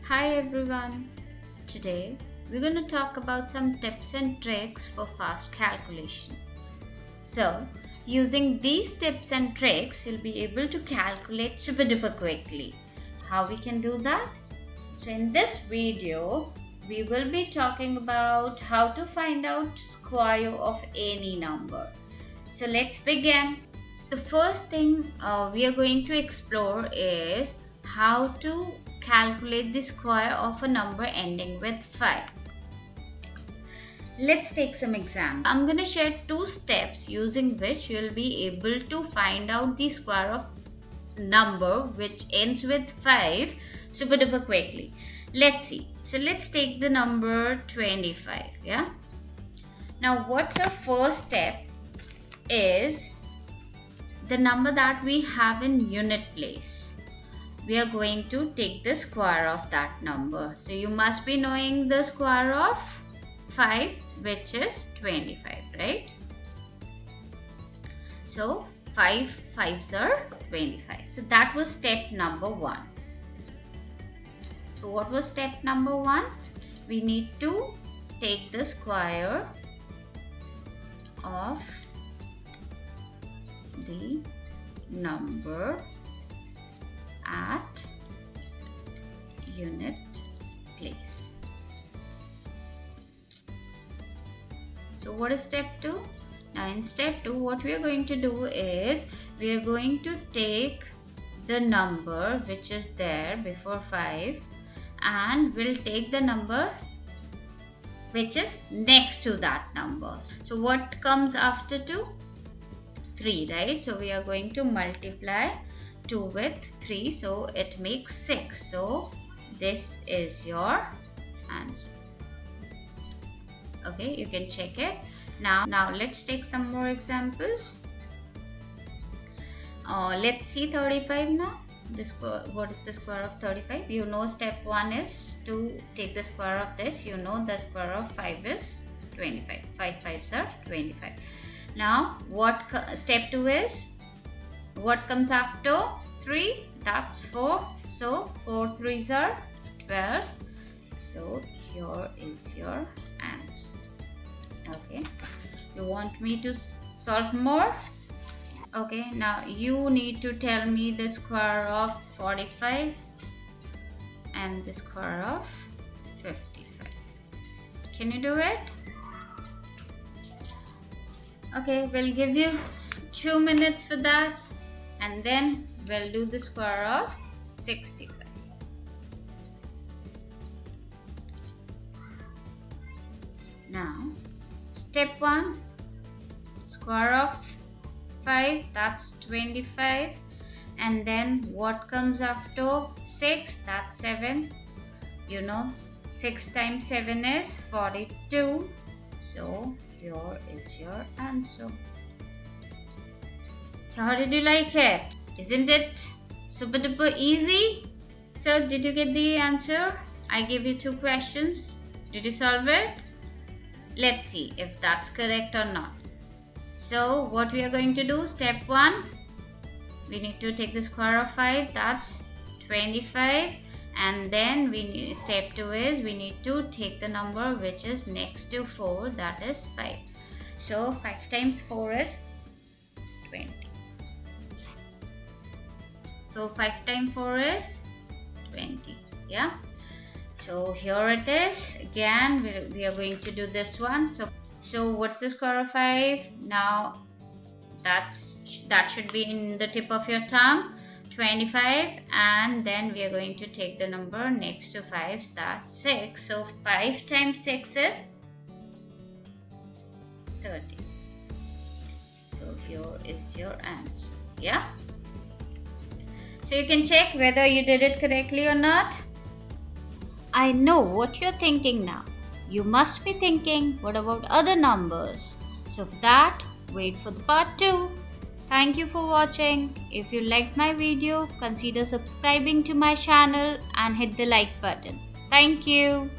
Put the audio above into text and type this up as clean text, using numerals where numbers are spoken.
Hi everyone. Today we're going to talk about some tips and tricks for fast calculation. So, using these tips and tricks, you'll be able to calculate super duper quickly. How we can do that? So, in this video, we will be talking about how to find out square of any number. So, let's begin. So, the first thing we are going to explore is how to calculate the square of a number ending with 5. Let's take some examples. I'm going to share 2 steps using which you'll be able to find out the square of number which ends with 5 super duper quickly. Let's see. So let's take the number 25. Yeah. Now what's our first step is the number that we have in unit place. We are going to take the square of that number. So you must be knowing the square of 5, which is 25, right? So 5 5s are 25. So that was step number 1. So what was step number 1? We need to take the square of the number at unit place. So what is step 2? Now in step 2 what we are going to do is we are going to take the number which is there before 5 and we'll take the number which is next to that number. So what comes after 2? 3, right? So we are going to multiply 2 with 3, so it makes 6. So this is your answer. Okay, you can check it. Now let's take some more examples. Let's see 35 now. What is the square of 35? You know step 1 is to take the square of this. You know the square of 5 is 25. 5 5s are 25. Now step 2 is what comes after 3? That's 4. So 4 3s are 12. So here is your answer. Okay. You want me to solve more? Okay. Now you need to tell me the square of 45 and the square of 55. Can you do it? Okay. We'll give you 2 minutes for that. And then we'll do the square of 65. Now, step 1, square of 5, that's 25. And then what comes after 6? That's 7. You know, 6 times 7 is 42. So, here is your answer. So how did you like it? Isn't it super duper easy? So did you get the answer? I gave you 2 questions. Did you solve it? Let's see if that's correct or not. So what we are going to do, step 1, we need to take the square of 5, that's 25. And then step 2 is we need to take the number which is next to 4, that is 5. So 5 times 4 is 20. So 5 times 4 is 20. Yeah. So here it is. Again, we are going to do this one. So what's the square of 5? Now that should be in the tip of your tongue. 25, and then we are going to take the number next to 5. That's 6. So 5 times 6 is 30. So here is your answer. Yeah. So you can check whether you did it correctly or not. I know what you're thinking now. You must be thinking, what about other numbers? So for that, wait for the part 2. Thank you for watching. If you liked my video, consider subscribing to my channel and hit the like button. Thank you.